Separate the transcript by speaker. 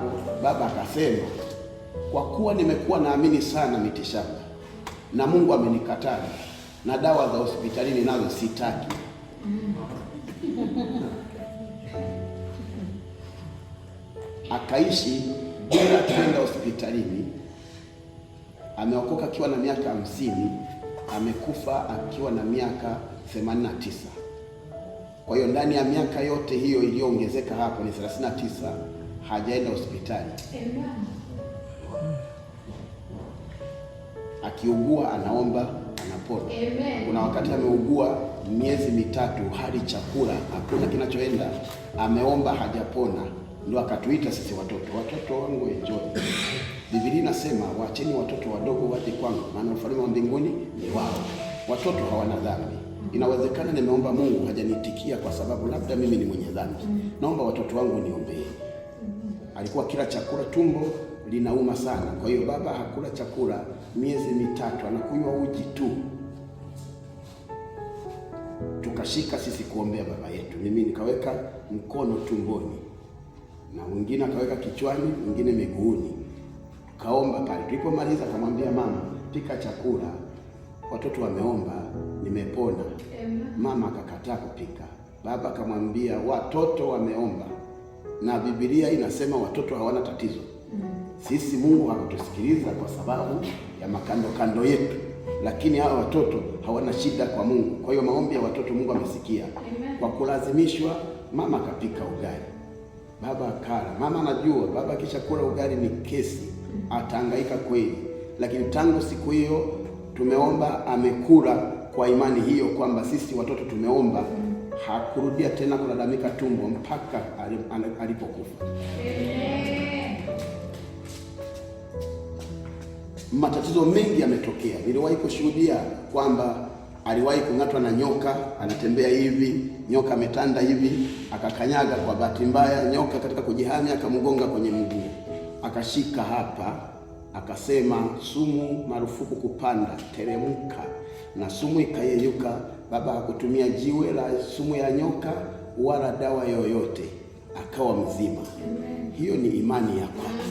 Speaker 1: hapo baba akasema, kwa kuwa nimekuwa naamini sana mitishamba na Mungu amenikataa na dawa za hospitalini nazo sitaki. Akaishi bila kwenda hospitalini. Ameokoka akiwa na miaka 50, amekufa akiwa na miaka 89. Kwa hiyo ndani ya miaka yote hiyo iliyoongezeka hapo ni 39, hajaenda hospitali. Akiugua anaomba, anapona. Kuna wakati ameugua miezi mitatu, hali chakula hakuna kinachoenda, ameomba hajapona, ndio akatuita sisi watoto wangu enjoy. Biblia inasema waacheni watoto wadogo waje kwangu, maana ufalme wa mbinguni ni wao. Watoto hawana dhambi. Inawezekana nimeomba Mungu hajanitikia kwa sababu labda mimi ni mwenye dhambi. Naomba watoto wangu niombee. Alikuwa kila chakula, tumbo linauma sana. Kwa hiyo baba hakula chakula miezi mitatu, anakunywa uji tu. Tukashika sisi kuombea baba yetu. Mimi nikaweka mkono tumboni, na mwingine akaweka kichwani, mwingine miguuni. Kaomba pale. Tulipomaliza akamwambia mama, pika chakula, watoto wameomba, nimepona. Mama akakataa kupika. Baba akamwambia watoto wameomba, na Biblia inasema watoto hawana tatizo. Sisi Mungu hakutusikiliza kwa sababu ya makando kando yetu, lakini hawa watoto hawana shida kwa Mungu. Kwa hiyo maombi ya watoto Mungu amesikia. Kwa kulazimishwa mama akapika ugali, baba akala. Mama anajua baba kisha kula ugali ni kesi, atahangaika kweli, lakini tangu siku hiyo tumeomba, amekula kwa imani hiyo kwamba sisi watoto tumeomba. Hakurudia tena kulalamika tumbo mpaka alipokufa. Matatizo mengi yametokea. Niliwahi kushuhudia kwamba aliwahi kung'atwa na nyoka, anatembea hivi, nyoka ametanda hivi, akakanyaga kwa bahati mbaya, nyoka katika kujihami akamgonga kwenye mguu, akashika hapa, akasema sumu marufuku kupanda, teremka, na sumu ikayeyuka. Baba hakutumia jiwe la sumu ya nyoka wala dawa yoyote, akawa mzima. Hiyo ni imani ya kwake.